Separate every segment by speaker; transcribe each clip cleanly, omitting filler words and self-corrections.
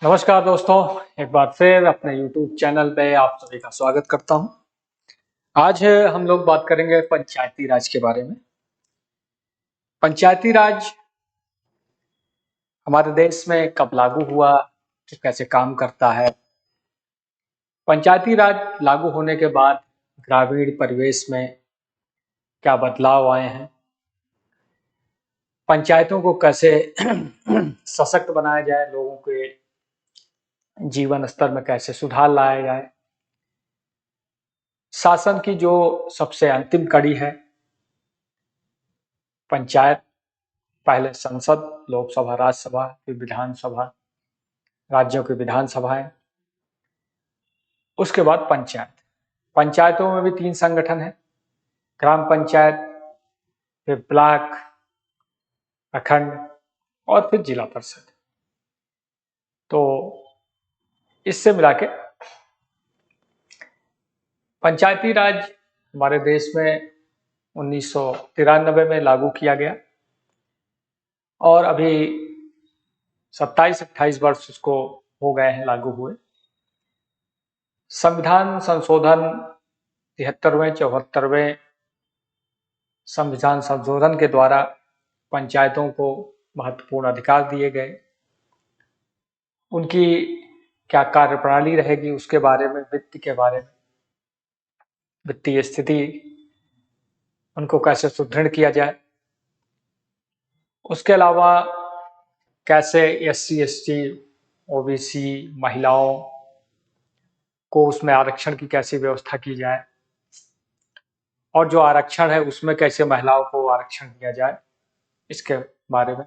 Speaker 1: नमस्कार दोस्तों, एक बार फिर अपने YouTube चैनल पे आप सभी का स्वागत करता हूं। आज हम लोग बात करेंगे पंचायती राज के बारे में। पंचायती राज हमारे देश में कब लागू हुआ, कैसे काम करता है। पंचायती राज लागू होने के बाद ग्रामीण परिवेश में क्या बदलाव आए हैं, पंचायतों को कैसे सशक्त बनाया जाए, लोगों के जीवन स्तर में कैसे सुधार लाया जाए, शासन की जो सबसे अंतिम कड़ी है पंचायत, पहले संसद, लोकसभा, राज्यसभा, फिर विधानसभा, राज्यों की विधानसभाएं, उसके बाद पंचायत। पंचायतों में भी 3 संगठन हैं, ग्राम पंचायत, फिर ब्लॉक, प्रखंड और फिर जिला परिषद। तो इससे मिला के पंचायती राज हमारे देश में 1993 में लागू किया गया और अभी 27-28 वर्ष उसको हो गए हैं लागू हुए। संविधान संशोधन 73वें 74वें संविधान संशोधन के द्वारा पंचायतों को महत्वपूर्ण अधिकार दिए गए। उनकी क्या कार्यप्रणाली रहेगी उसके बारे में, वित्त के बारे में, वित्तीय स्थिति उनको कैसे सुदृढ़ किया जाए, उसके अलावा कैसे SC ST OBC महिलाओं को उसमें आरक्षण की कैसी व्यवस्था की जाए और जो आरक्षण है उसमें कैसे महिलाओं को आरक्षण दिया जाए, इसके बारे में।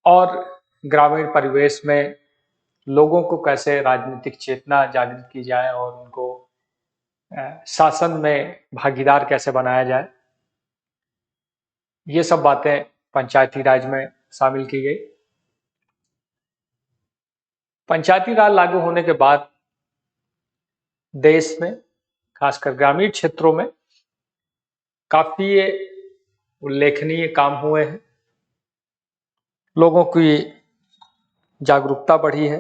Speaker 1: और ग्रामीण परिवेश में लोगों को कैसे राजनीतिक चेतना जागृत की जाए और उनको शासन में भागीदार कैसे बनाया जाए, ये सब बातें पंचायती राज में शामिल की गई। पंचायती राज लागू होने के बाद देश में खासकर ग्रामीण क्षेत्रों में काफी उल्लेखनीय काम हुए हैं, लोगों की जागरूकता बढ़ी है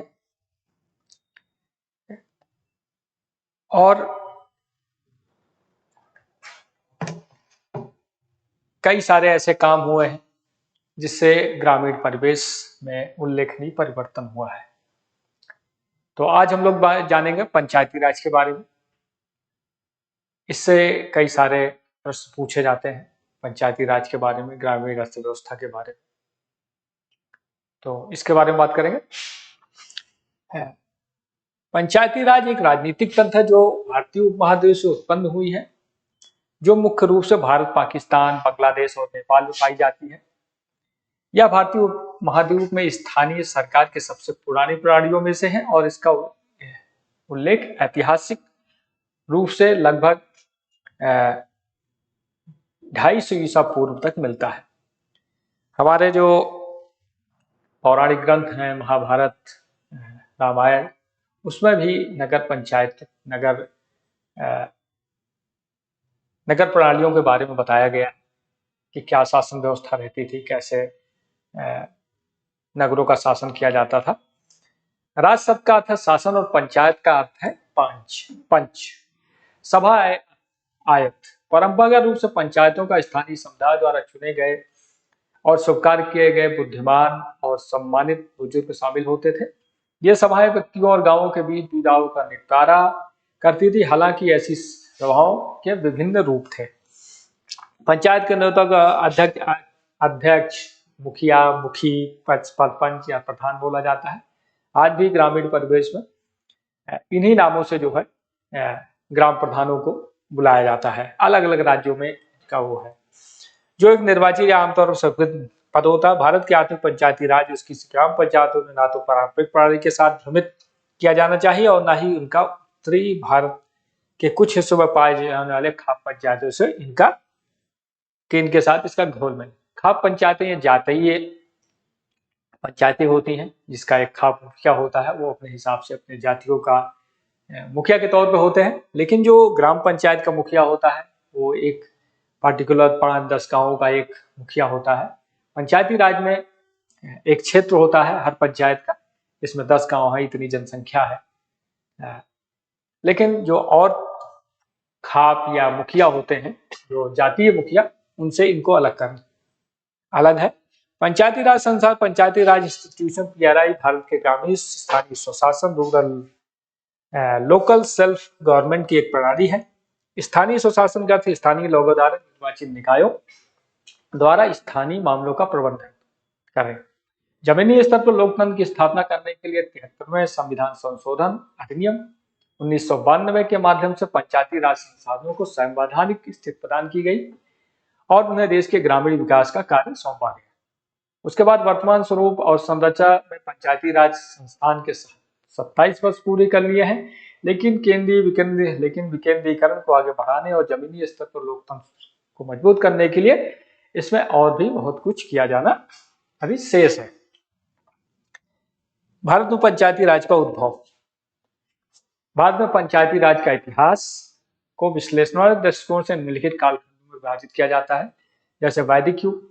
Speaker 1: और कई सारे ऐसे काम हुए हैं जिससे ग्रामीण परिवेश में उल्लेखनीय परिवर्तन हुआ है। तो आज हम लोग जानेंगे पंचायती राज के बारे में। इससे कई सारे प्रश्न पूछे जाते हैं पंचायती राज के बारे में, ग्रामीण अर्थव्यवस्था के बारे में, तो इसके बारे में बात करेंगे। पंचायती राज एक राजनीतिक तंत्र है जो भारतीय उपमहाद्वीप से उत्पन्न हुई है, जो मुख्य रूप से भारत, पाकिस्तान, बांग्लादेश और नेपाल में पाई जाती है। यह भारतीय उपमहाद्वीप में स्थानीय सरकार के सबसे पुरानी प्रणालियों में से है और इसका उल्लेख ऐतिहासिक रूप से लगभग 250 ईसा पूर्व तक मिलता है। हमारे जो पौराणिक ग्रंथ हैं, महाभारत, रामायण, उसमें भी नगर पंचायत, नगर प्रणालियों के बारे में बताया गया कि क्या शासन व्यवस्था रहती थी, कैसे नगरों का शासन किया जाता था। राज शब्द का अर्थ है शासन और पंचायत का अर्थ है पंच, सभा, आयत। परंपरागत रूप से पंचायतों का स्थानीय समुदाय द्वारा चुने गए और स्वीकार किए गए बुद्धिमान और सम्मानित बुजुर्ग शामिल होते थे। ये सभाएं व्यक्तियों और गांवों के बीच विवादों का निपटारा करती थी। हालांकि ऐसी सभाओं के विभिन्न रूप थे। पंचायत के नेतृत्व अध्यक्ष, मुखिया, मुखी, सरपंच या प्रधान बोला जाता है। आज भी ग्रामीण परिवेश में इन्हीं नामों से जो है ग्राम प्रधानों को बुलाया जाता है। अलग अलग राज्यों में का वो है, जो एक निर्वाचित या आमतौर पर स्वीकृत पद होता है। भारत के आधुनिक पंचायती राज उसकी ग्राम पंचायतों में ना तो पारंपरिक प्रणाली के साथ भ्रमित किया जाना चाहिए और ना ही उनका उत्तरी भारत के कुछ हिस्सों में पाए जाने वाले खाप पंचायतों से इनके साथ इसका घोलमेल। खाप पंचायतें या जातीय पंचायतें होती हैं, जिसका एक खाप मुखिया होता है, वो अपने हिसाब से अपने जातियों का मुखिया के तौर पे होते हैं। लेकिन जो ग्राम पंचायत का मुखिया होता है वो एक पार्टिकुलर 5-10 गांवों का एक मुखिया होता है। पंचायती राज में एक क्षेत्र होता है हर पंचायत का, इसमें 10 गांव है, इतनी जनसंख्या है। लेकिन जो और खाप या मुखिया होते हैं, जो जातीय मुखिया, उनसे इनको अलग है। पंचायती राज संस्थान पंचायती राज इंस्टीट्यूशन PRI भारत के ग्रामीण स्थानीय स्वशासन रूरल लोकल सेल्फ गवर्नमेंट की एक प्रणाली है। स्थानीय स्वशासन का अर्थ स्थानीय लोगों द्वारा निर्वाचित निकायों द्वारा स्थानीय मामलों का प्रबंधन करें। जमीनी स्तर पर लोकतंत्र की स्थापना करने के लिए 73वें संविधान संशोधन अधिनियम 1992 के माध्यम से पंचायती राज संस्थानों को संवैधानिक स्थिति प्रदान की गई और उन्हें देश के ग्रामीण विकास का कार्य सौंपा गया। उसके बाद वर्तमान स्वरूप और संरचना में पंचायती राज संस्थान के 27 वर्ष पूरे कर लिए हैं, लेकिन विकेंद्रीकरण को आगे बढ़ाने और जमीनी स्तर पर लोकतंत्र को मजबूत करने के लिए इसमें और भी बहुत कुछ किया जाना अभी शेष है। भारत में पंचायती राज का उद्भव। भारत में पंचायती राज का इतिहास को विश्लेषणात्मक दृष्टिकोण से निम्नलिखित कालखंडों में विभाजित किया जाता है। जैसे वैदिक युग।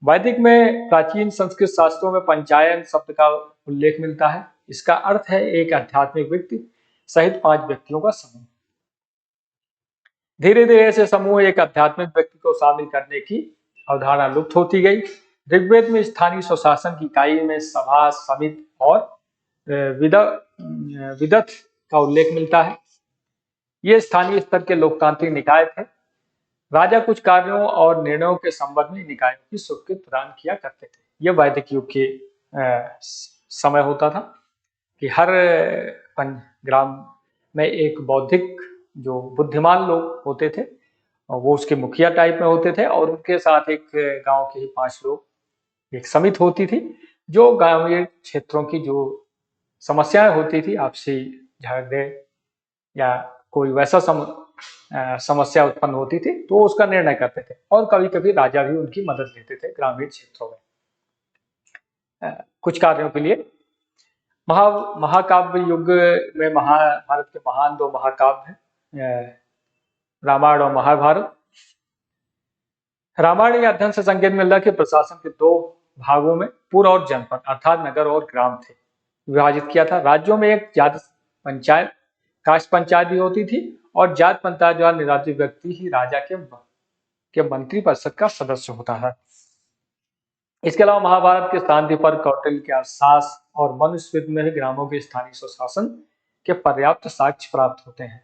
Speaker 1: वैदिक में प्राचीन संस्कृत शास्त्रों में पंचायन शब्द का उल्लेख मिलता है। इसका अर्थ है एक आध्यात्मिक व्यक्ति सहित 5 व्यक्तियों का समूह। धीरे धीरे ऐसे समूह एक आध्यात्मिक व्यक्ति को शामिल करने की अवधारणा लुप्त होती गई। ऋग्वेद में स्थानीय स्वशासन की इकाई में सभा, समिति और विदथ का उल्लेख मिलता है। ये स्थानीय स्तर के लोकतांत्रिक निकाय थे। राजा कुछ कार्यों और निर्णयों के संबंध में निकायों की स्वीकृति प्रदान किया करते थे। यह वैदिक युग के समय होता था कि हर ग्राम में एक बौद्धिक जो बुद्धिमान लोग होते थे, वो उसके मुखिया टाइप में होते थे और उनके साथ एक गांव के ही 5 लोग, एक समिति होती थी जो ग्रामीण क्षेत्रों की जो समस्याएं होती थी, आपसी झगड़े या कोई वैसा समस्या उत्पन्न होती थी तो उसका निर्णय करते थे और कभी कभी राजा भी उनकी मदद लेते थे ग्रामीण क्षेत्रों में कुछ कार्यों के लिए। महाकाव्य युग में भारत के महान 2 महाकाव्य हैं, रामायण और महाभारत। रामायण या अध्ययन से संकेत मिल रहा है कि प्रशासन के 2 भागों में पूर्व और जनपद अर्थात नगर और ग्राम थे विभाजित किया था। राज्यों में एक जाति पंचायत, कास्ट पंचायत भी होती थी और जात पंचायत द्वारा निर्वाचित व्यक्ति ही राजा के मंत्री परिषद का सदस्य होता है। इसके अलावा महाभारत के शांति पर कौटिल्य के अर्थशास्त्र और मनुस्मृति में भी ग्रामों के स्थानीय स्वशासन के पर्याप्त साक्ष्य प्राप्त होते हैं।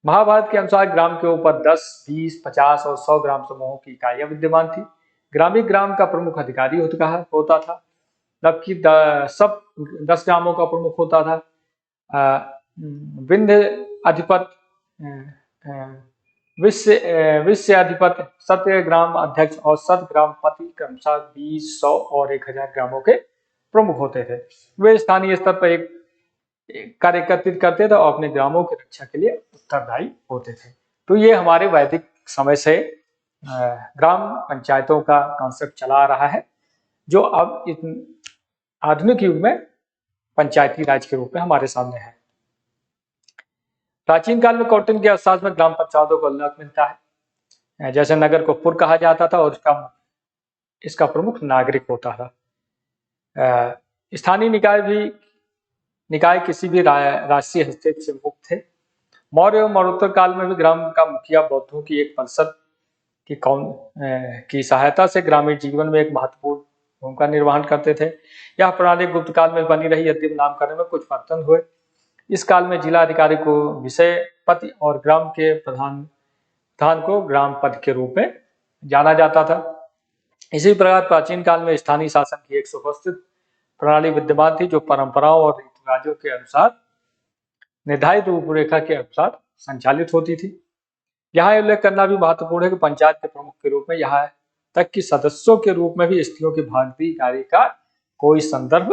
Speaker 1: महाभारत के अनुसार ग्राम के ऊपर 10, 20, 50 और 100 ग्राम समूहों की इकाइयां विद्यमान थी। ग्रामीण ग्राम का प्रमुख अधिकारी होता था, जबकि सब 10 ग्रामों का प्रमुख होता था। विंध्य अधिपति, विश्व अधिपति, सत्य ग्राम अध्यक्ष और सत ग्राम पति क्रमशः 20, 100 और 1000 ग्रामों के प्रमुख होते थे। वे स्थानीय स्तर पर एक कार्य एकत्रित करते थे और अपने ग्रामों की रक्षा के लिए उत्तरदायी होते थे। तो ये हमारे वैदिक समय से ग्राम पंचायतों का कॉन्सेप्ट चला आ रहा है, जो अब आधुनिक युग में पंचायती राज के रूप में हमारे सामने है। प्राचीन काल में कौटिल्य के अर्थशास्त्र में ग्राम पंचायतों को उल्लेख मिलता है। जैसे नगर को पुर कहा जाता था और इसका प्रमुख नागरिक होता था। स्थानीय निकाय किसी भी राष्ट्रीय हस्तक्षेप से मुक्त थे। मौर्य और मरणोत्तर काल में भी ग्राम का मुखिया बौद्धों की एक परिषद की सहायता से ग्रामीण जीवन में एक महत्वपूर्ण भूमिका निर्वहन करते थे। यह प्रणाली गुप्त काल में बनी रही, यद्यपि नामकरण में कुछ परिवर्तन हुए। इस काल में जिला अधिकारी को विषय पति और ग्राम के प्रधान को ग्राम पद के रूप में जाना जाता था। इसी प्रकार प्राचीन काल में स्थानीय शासन की एक सुव्यवस्थित प्रणाली विद्यमान थी, जो परंपराओं और रीति रिवाजों के अनुसार निर्धारित रूपरेखा के अनुसार संचालित होती थी। यहाँ उल्लेख करना भी महत्वपूर्ण है कि पंचायत के प्रमुख के रूप में यहाँ तक कि सदस्यों के रूप में भी स्त्रियों की भागीदारी का कोई संदर्भ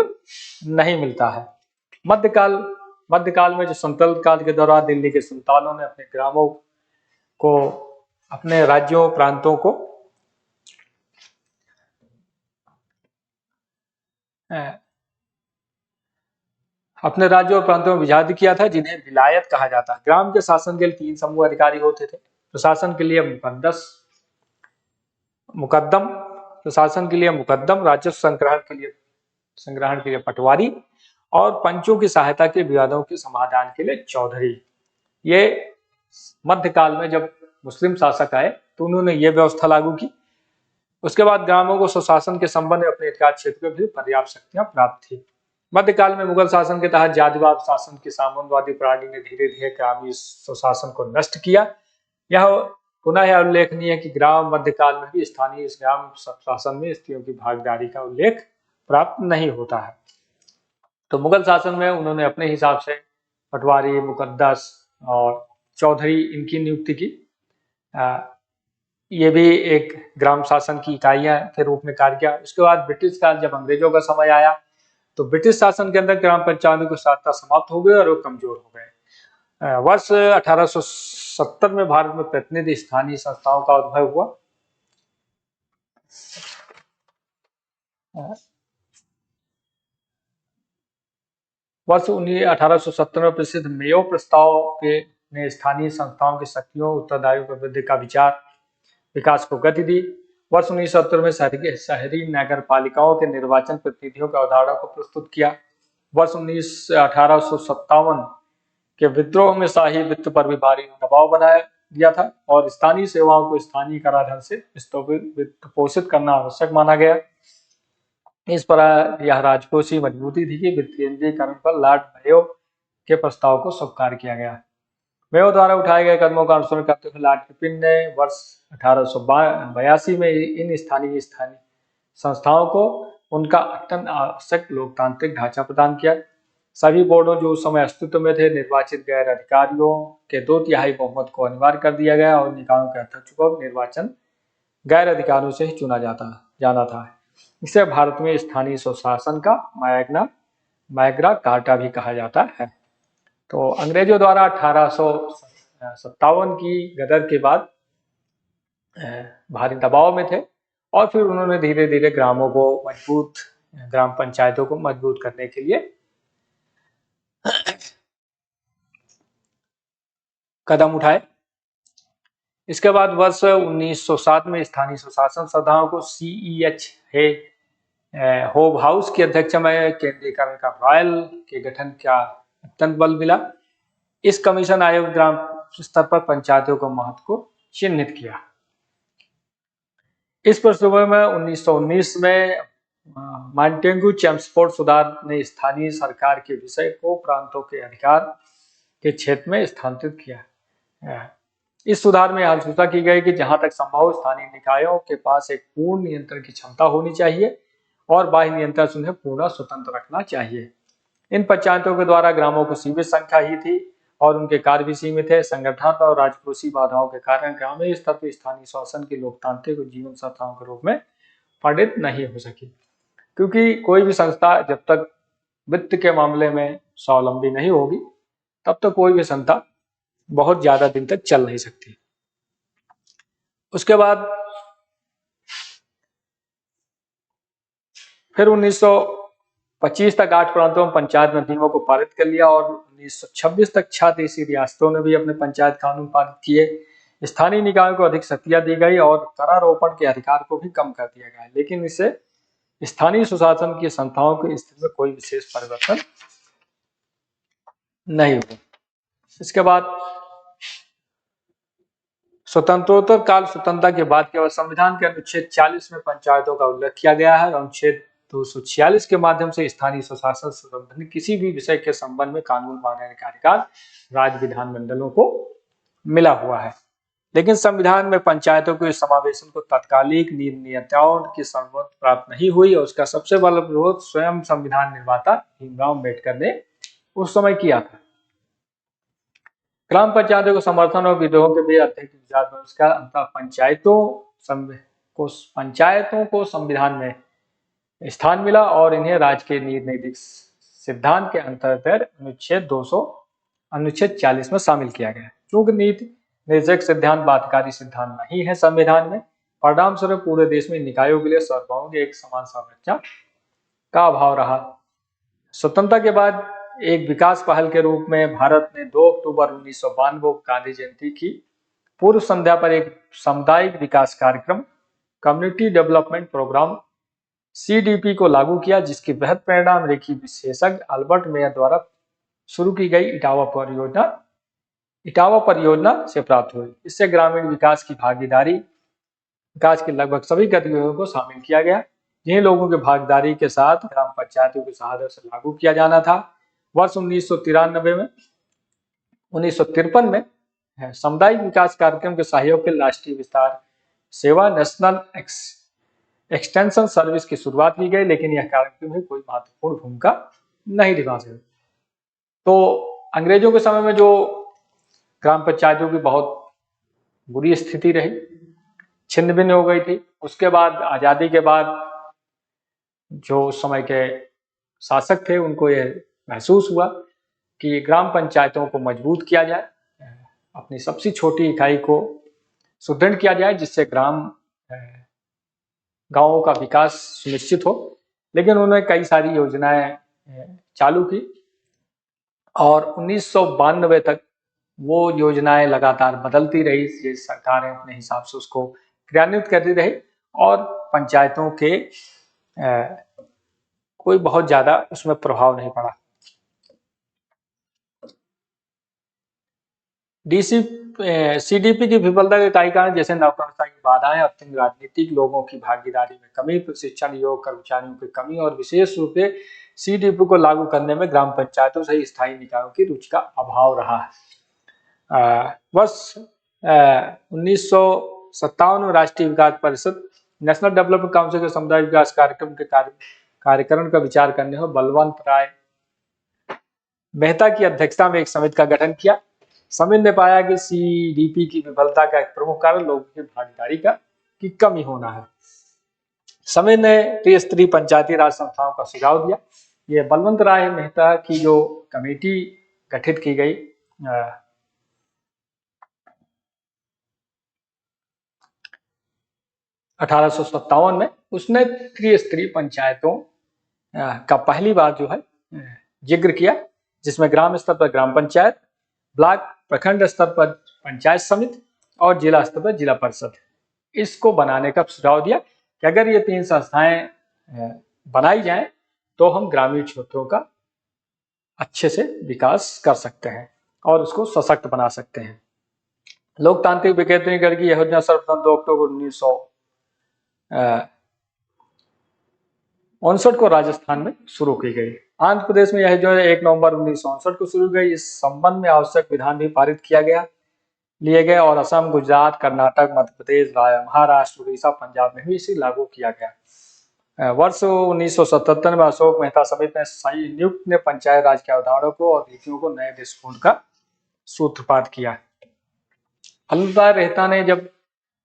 Speaker 1: नहीं मिलता है। मध्यकाल में जो संतल्प काल के दौरान दिल्ली के सुल्तानों ने अपने ग्रामों को अपने राज्यों प्रांतों को में विभाजित किया था, जिन्हें विलायत कहा जाता है। ग्राम के शासन के लिए 3 समूह अधिकारी होते थे। प्रशासन के लिए मुकद्दम, प्रशासन के लिए मुकद्दम, राजस्व संग्रहण के लिए पटवारी और पंचों की सहायता के विवादों के समाधान के लिए चौधरी। ये मध्यकाल में जब मुस्लिम शासक आए तो उन्होंने ये व्यवस्था लागू की। उसके बाद ग्रामों को स्वशासन के संबंध में अपने अधिकार क्षेत्र में भी पर्याप्त शक्तियां प्राप्त थी। मध्यकाल में मुगल शासन के तहत जातिवाद शासन की सामंतवादी प्रणाली ने धीरे धीरे ग्रामीण स्वशासन को नष्ट किया। यह पुनः यह उल्लेखनीय है कि ग्राम मध्यकाल में भी स्थानीय ग्राम स्वशासन में स्त्रियों की भागीदारी का उल्लेख प्राप्त नहीं होता है। तो मुगल शासन में उन्होंने अपने हिसाब से पटवारी, मुकद्दस और चौधरी इनकी नियुक्ति की। ये भी एक ग्राम शासन की इकाइयां के रूप में कार्य किया। उसके बाद ब्रिटिश काल, जब अंग्रेजों का समय आया तो ब्रिटिश शासन के अंदर ग्राम पंचायतों की सत्ता समाप्त हो गई और वो कमजोर हो गए। वर्ष 1870 में भारत में प्रतिनिधि स्थानीय संस्थाओं का उद्भव हुआ। वर्ष 1870 में प्रसिद्ध मेयो प्रस्ताव ने स्थानीय संस्थाओं की शक्तियों, उत्तरदायित्व पर वृद्धि का विकास को गति दी। वर्ष 1970 में शहरी नगर पालिकाओं के निर्वाचन प्रतिनिधियों के अवधारणा को प्रस्तुत किया। वर्ष 1857 के विद्रोह में शाही वित्त पर भी भारी दबाव बनाया दिया था और स्थानीय सेवाओं को स्थानीय कराधान से वित्त पोषित करना आवश्यक माना गया। इस पर यह राजकोषीय मजबूती थी कि वित्त केंद्रीकरण पर लॉर्ड मेयो के प्रस्ताव को स्वीकार किया गया। मेयो द्वारा उठाए गए कदमों का अनुसरण करते हुए लॉर्ड पिपिन ने वर्ष 1882 में इन स्थानीय संस्थाओं को उनका अत्यंत आवश्यक लोकतांत्रिक ढांचा प्रदान किया। सभी बोर्डों जो उस समय अस्तित्व में थे, निर्वाचित गैर अधिकारियों के 2/3 बहुमत को अनिवार्य कर दिया गया और निकायों के अध्यक्ष को निर्वाचन गैर अधिकारियों से ही चुना जाना था। इसे भारत में स्थानीय स्वशासन का मैग्ना कार्टा भी कहा जाता है। तो अंग्रेजों द्वारा 1857 की गदर के बाद भारी दबाव में थे और फिर उन्होंने धीरे धीरे ग्राम पंचायतों को मजबूत करने के लिए कदम उठाए। इसके बाद वर्ष 1907 में स्थानीय स्वशासन संस्थाओं को CEH होब हाउस की अध्यक्षता में केंद्रीकरण का रॉयल के गठन का अत्यंत बल मिला। इस कमीशन आयोग ग्राम स्तर पर पंचायतों को महत्व को चिन्हित किया। इस पृष्ठभूमि में 1919 में मॉन्टेग्यू चेम्सफोर्ड सुधार ने स्थानीय सरकार के विषय को प्रांतों के अधिकार के क्षेत्र में स्थानांतरित किया। इस सुधार में अनुशंसा की गई कि जहां तक संभव स्थानीय निकायों के पास एक पूर्ण नियंत्रण की क्षमता होनी चाहिए और बाह्य नियंत्रण से उन्हें पूर्ण स्वतंत्र रखना चाहिए। इन पंचायतों के द्वारा ग्रामों को सीमित संख्या ही थी और उनके कार्य भी सीमित है। संगठन और राजकोषीय बाधाओं के कारण ग्रामीण स्तर पर स्थानीय शासन की लोकतांत्रिक और जीवन संस्थाओं के रूप में परिणत नहीं हो सकी, क्योंकि कोई भी संस्था जब तक वित्त के मामले में स्वावलंबी नहीं होगी तब तक कोई भी संस्था बहुत ज्यादा दिन तक चल नहीं सकती। उसके बाद फिर 1925 तक 8 प्रांतों में पंचायत नियमों को पारित कर लिया और 1926 तक 6 देशी रियासतों ने भी अपने पंचायत कानून पारित किए। स्थानीय निकायों को अधिक शक्तियां दी गई और करारोपण के अधिकार को भी कम कर दिया गया, लेकिन इससे स्थानीय सुशासन की संस्थाओं की स्थिति में कोई विशेष परिवर्तन नहीं हुआ। इसके बाद स्वतंत्रता के बाद केवल संविधान के अनुच्छेद 40 में पंचायतों का उल्लेख किया गया है। अनुच्छेद 246 के माध्यम से स्थानीय स्वशासन से संबंधित किसी भी विषय के संबंध में कानून बनाने का अधिकार राज्य विधानमंडलों को मिला हुआ है, लेकिन संविधान में पंचायतों के समावेशन को तत्कालिक नियंताओं की सम्मति प्राप्त नहीं हुई और उसका सबसे बड़ा विरोध स्वयं संविधान निर्माता भीमराव अम्बेडकर ने उस समय किया था। ग्राम पंचायतों को समर्थन और विद्रोह के बीच अत्यधिक विवाद का अंतर पंचायतों को संविधान में स्थान मिला और इन्हें राज्य के नीतिक सिद्धांत के अंतर्गत अनुच्छेद 40 में शामिल किया गया। क्योंकि नीति निर्देशक सिद्धांत बाध्यकारी सिद्धांत नहीं है संविधान में, परिणाम स्वरूप पूरे देश में निकायों के लिए सार्वभौम एक समान संरचना का अभाव रहा। स्वतंत्रता के बाद एक विकास पहल के रूप में भारत ने 2 अक्टूबर 1992 गांधी जयंती की पूर्व संध्या पर एक सामुदायिक विकास कार्यक्रम कम्युनिटी डेवलपमेंट प्रोग्राम CDP को लागू किया, जिसकी वृहद प्रेरणा अमेरिकी विशेषज्ञ अल्बर्ट मेयर द्वारा शुरू की गई इटावा परियोजना से प्राप्त हुई। इससे ग्रामीण विकास की लगभग सभी गतिविधियों को शामिल किया गया, जिन्हें लोगों की भागीदारी के साथ ग्राम पंचायतों की सहायता से लागू किया जाना था। वर्ष 1953 में सामुदायिक विकास कार्यक्रम के सहयोग के राष्ट्रीय विस्तार सेवा नेशनल एक्सटेंशन सर्विस की शुरुआत की गई, लेकिन यह कार्यक्रम में कोई महत्वपूर्ण भूमिका नहीं निभा सके। तो अंग्रेजों के समय में जो ग्राम पंचायतों की बहुत बुरी स्थिति रही, छिन्न भिन्न हो गई थी। उसके बाद आजादी के बाद जो उस समय के शासक थे, उनको यह महसूस हुआ कि ग्राम पंचायतों को मजबूत किया जाए, अपनी सबसे छोटी इकाई को सुदृढ़ किया जाए, जिससे गांवों का विकास सुनिश्चित हो। लेकिन उन्होंने कई सारी योजनाएं चालू की और 1992 तक वो योजनाएं लगातार बदलती रही। ये सरकारें अपने हिसाब से उसको क्रियान्वित करती रही और पंचायतों के कोई बहुत ज्यादा उसमें प्रभाव नहीं पड़ा। CDP की विफलता के कई कारण जैसे नौकरशाही की बाधाएं, अत्यंत राजनीतिक लोगों की भागीदारी में कमी, प्रशिक्षण योग्य कर्मचारियों की कमी और विशेष रूप से CDP को लागू करने में ग्राम पंचायतों से स्थायी निकायों की रुचि का अभाव रहा है। वर्ष 1957 में राष्ट्रीय विकास परिषद नेशनल डेवलपमेंट काउंसिल के समुदाय विकास कार्यक्रम के कार्यकरण का विचार करने हो बलवंत राय मेहता की अध्यक्षता में एक समिति का गठन किया। समिति ने पाया कि CDP की विफलता का एक प्रमुख कारण लोगों की भागीदारी की कमी होना है। समिति ने त्रिस्तरीय पंचायती राज संस्थाओं का सुझाव दिया। ये बलवंत राय मेहता की जो कमेटी गठित की गई 1857 में, उसने त्रिस्तरीय पंचायतों का पहली बार जो है जिक्र किया, जिसमें ग्राम स्तर पर ग्राम पंचायत, ब्लॉक प्रखंड स्तर पर पंचायत समिति और जिला स्तर पर जिला परिषद, इसको बनाने का सुझाव दिया कि अगर ये 3 संस्थाएं बनाई जाएं तो हम ग्रामीण क्षेत्रों का अच्छे से विकास कर सकते हैं और उसको सशक्त बना सकते हैं। लोकतांत्रिक विकेंद्रीकरण की योजना सर्वप्रथम 2 अक्टूबर 1959 को राजस्थान में शुरू की गई। आंध्र प्रदेश में यह जो है 1 नवंबर 1959 को शुरू गई। इस संबंध में आवश्यक विधान भी पारित लिए गए और असम, गुजरात, कर्नाटक, मध्य प्रदेश, महाराष्ट्र, उड़ीसा, पंजाब में भी इसे लागू किया गया। वर्ष 1977 में अशोक मेहता समिति ने संयुक्त ने पंचायत राज के अवधारणों को और नीतियों को नए दृष्टिकोण का सूत्रपात किया। बलवंत मेहता ने जब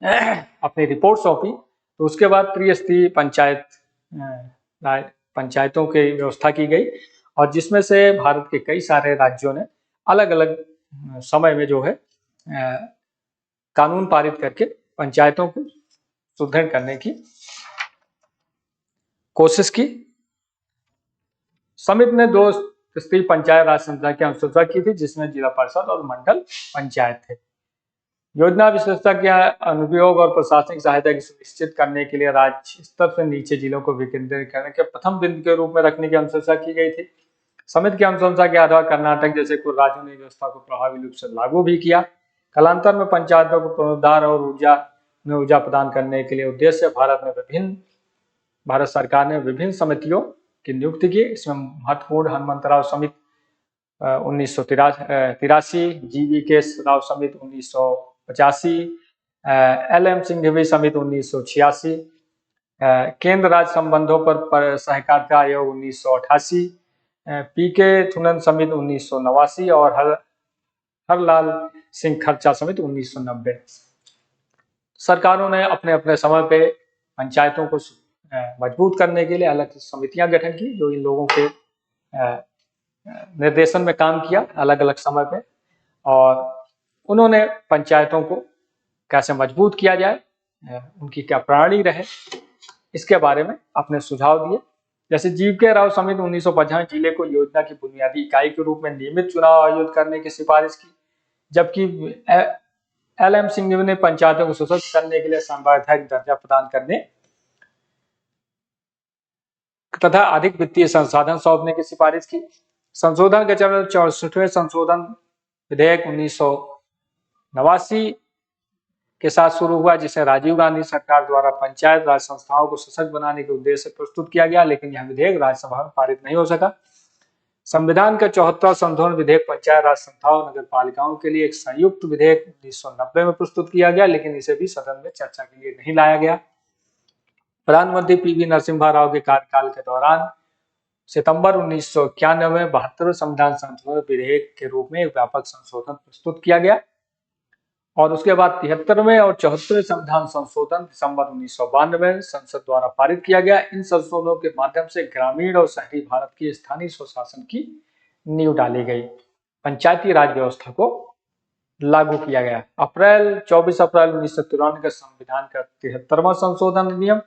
Speaker 1: अपनी रिपोर्ट सौंपी तो उसके बाद त्रिस्तरीय पंचायतों की व्यवस्था की गई और जिसमें से भारत के कई सारे राज्यों ने अलग अलग समय में जो है कानून पारित करके पंचायतों को सुदृढ़ करने की कोशिश की। समिति ने 2 स्तरीय पंचायत राज संस्था की अनुशंसा की थी, जिसमें जिला परिषद और मंडल पंचायत थे। योजना विशेषता के अनुप्रयोग और प्रशासनिक सहायता की सुनिश्चित करने के लिए राज्य स्तर से नीचे जिलों को विकेंद्रीकृत करने के प्रथम बिंदु के रूप में रखने की अनुशंसा की गई थी। समिति की अनुशंसा के आधार कर्नाटक जैसे कुछ राज्यों ने व्यवस्था को प्रभावी रूप से लागू भी किया। कालांतर में पंचायतों को पुनरुद्धार और ऊर्जा प्रदान करने के लिए उद्देश्य भारत सरकार ने विभिन्न समितियों की नियुक्ति की। इसमें महत्वपूर्ण हनुमंतराव समिति 1983, GVK राव समिति 1985, LM सिंघवी समिति 1986, केंद्र राज्य संबंधों पर सहकारिता आयोग 1988, PK थुनन समिति 1989 और हरलाल सिंह खर्चा समिति 1990। सरकारों ने अपने अपने समय पे पंचायतों को मजबूत करने के लिए अलग समितियां गठन की, जो इन लोगों के निर्देशन में काम किया अलग अलग समय पे, और उन्होंने पंचायतों को कैसे मजबूत किया जाए, उनकी क्या प्रणाली रहे, इसके बारे में अपने सुझाव दिए। जैसे GVK राव समिति 1950 जिले को योजना की बुनियादी इकाई के रूप में नियमित चुनाव आयोजित करने की सिफारिश की, जबकि LM सिंह ने पंचायतों को सशक्त करने के लिए संवैधानिक दर्जा प्रदान करने तथा अधिक वित्तीय संसाधन सौंपने की सिफारिश की। संशोधन के चरण 64वें संशोधन विधेयक 1989 के साथ शुरू हुआ, जिसे राजीव गांधी सरकार द्वारा पंचायत राज संस्थाओं को सशक्त बनाने के उद्देश्य से प्रस्तुत किया गया, लेकिन यह विधेयक राज्यसभा में पारित नहीं हो सका। संविधान का 74वां संशोधन विधेयक पंचायत राज संस्थाओं नगर पालिकाओं के लिए एक संयुक्त विधेयक 1990 में प्रस्तुत किया गया, लेकिन इसे भी सदन में चर्चा के लिए नहीं लाया गया। प्रधानमंत्री PV नरसिम्हा राव के कार्यकाल के दौरान सितंबर 1991 में 72वें संविधान संशोधन विधेयक के रूप में एक व्यापक संशोधन प्रस्तुत किया गया और उसके बाद 73वें और 74वें संविधान संशोधन दिसंबर 1992 में संसद द्वारा पारित किया गया। इन संशोधनों के माध्यम से ग्रामीण और शहरी भारत की स्थानीय स्वशासन की नींव डाली गई। पंचायती राज व्यवस्था को लागू किया गया। 24 अप्रैल 1993 का संविधान का 73वां संशोधन अधिनियम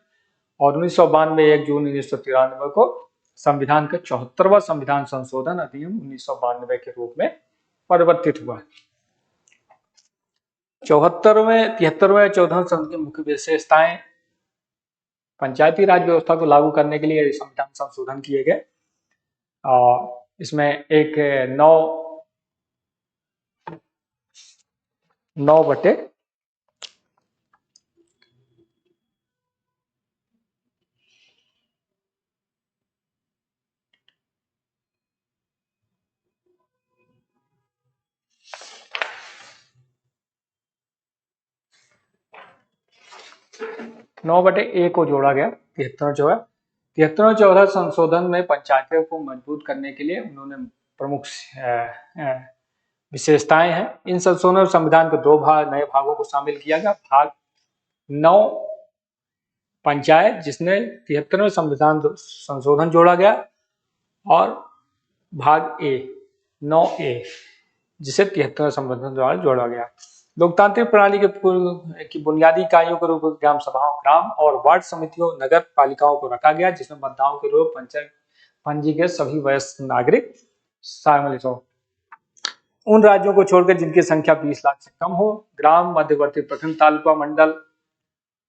Speaker 1: और 1992 1 जून 1993 को संविधान का 74वां संविधान संशोधन अधिनियम 1992 के रूप में परिवर्तित हुआ। 73वें 14वें संशोधन की मुख्य विशेषताएं। पंचायती राज व्यवस्था को लागू करने के लिए संविधान संशोधन किए गए। इसमें एक 9/A को जोड़ा गया। 73-14 संशोधन में पंचायतों को मजबूत करने के लिए उन्होंने प्रमुख विशेषताएं हैं। इन संशोधनों में संविधान के 2 नए भागों को शामिल किया गया। भाग 9 पंचायत, जिसने 73वें संविधान संशोधन जोड़ा गया, और भाग 9A जिसे 73वें संविधान द्वारा जोड़ा गया। लोकतांत्रिक प्रणाली की बुनियादी इकाइयों के रूप में ग्राम सभाओं, ग्राम और वार्ड समितियों, नगर पालिकाओं को रखा गया, जिसमें मतदाताओं के रूप पंचायत पंजीकृत सभी वयस्क नागरिक शामिल हो। उन राज्यों को छोड़कर जिनकी संख्या 20 लाख से कम हो, ग्राम, मध्यवर्ती प्रखंड, तालुका, मंडल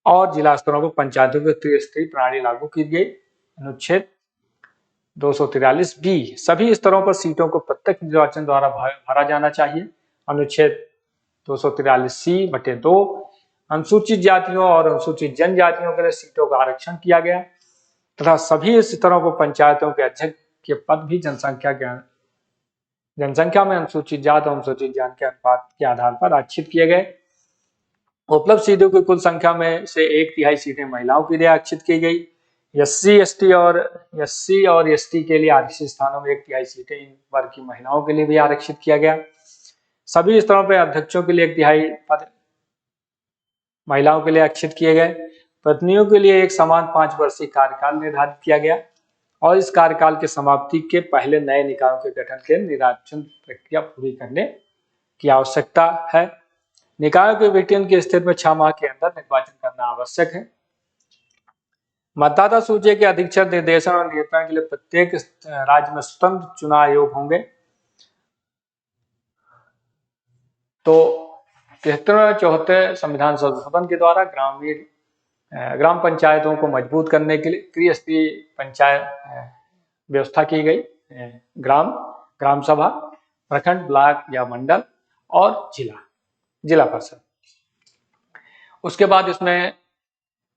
Speaker 1: और जिला स्तरों पर पंचायतों की त्रिस्तरीय प्रणाली लागू की गई। अनुच्छेद 243B सभी स्तरों पर सीटों को प्रत्यक्ष निर्वाचन द्वारा भरा जाना चाहिए। अनुच्छेद 243C/2 अनुसूचित जातियों और अनुसूचित जनजातियों के लिए सीटों का आरक्षण किया गया तथा सभी स्तरों पर पंचायतों के अध्यक्ष के पद भी जनसंख्या में अनुसूचित जात और अनुसूचित जाति के अनुपात के आधार पर आरक्षित किए गए। उपलब्ध सीटों की कुल संख्या में से 1/3 सीटें महिलाओं के लिए आरक्षित की गई। SC और ST के लिए आरक्षित स्थानों में 1/3 सीटें इन वर्ग की महिलाओं के लिए भी आरक्षित किया गया। सभी स्तरों पर अध्यक्षों के लिए 1/3 पद महिलाओं के लिए आरक्षित किए गए। प्रतिनिधियों के लिए एक समान 5 वर्षीय कार्यकाल निर्धारित किया गया और इस कार्यकाल के समाप्ति के पहले नए निकायों के गठन के निर्वाचन प्रक्रिया पूरी करने की आवश्यकता है। निकायों के गठन की स्थिति में 6 माह के अंदर निर्वाचन करना आवश्यक है। मतदाता सूची के अधीक्षण, निर्देशन और नियंत्रण के लिए प्रत्येक राज्य में स्वतंत्र चुनाव आयोग होंगे। तो 73-74 संविधान संशोधन के द्वारा ग्राम पंचायतों को मजबूत करने के लिए त्रिस्तरीय पंचायत व्यवस्था की गई। ग्राम सभा, प्रखंड, ब्लॉक या मंडल और जिला परिषद। उसके बाद इसमें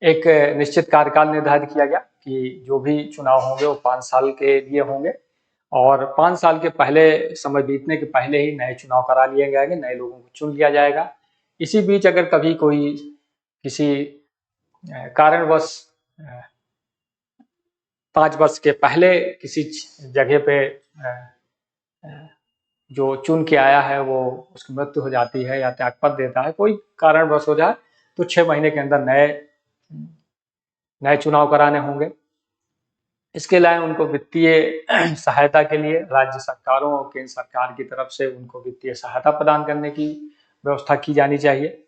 Speaker 1: एक निश्चित कार्यकाल निर्धारित किया गया कि जो भी चुनाव होंगे वो 5 साल के लिए होंगे और 5 साल के पहले समय बीतने के पहले ही नए चुनाव करा लिए जाएंगे, नए लोगों को चुन लिया जाएगा। इसी बीच अगर कभी कोई किसी कारणवश 5 वर्ष के पहले किसी जगह पे जो चुन के आया है वो उसकी मृत्यु हो जाती है या त्यागपत्र देता है, कोई कारणवश हो जाए, तो 6 महीने के अंदर नए चुनाव कराने होंगे। इसके अलावा उनको वित्तीय सहायता के लिए राज्य सरकारों और केंद्र सरकार की तरफ से उनको वित्तीय सहायता प्रदान करने की व्यवस्था की जानी चाहिए।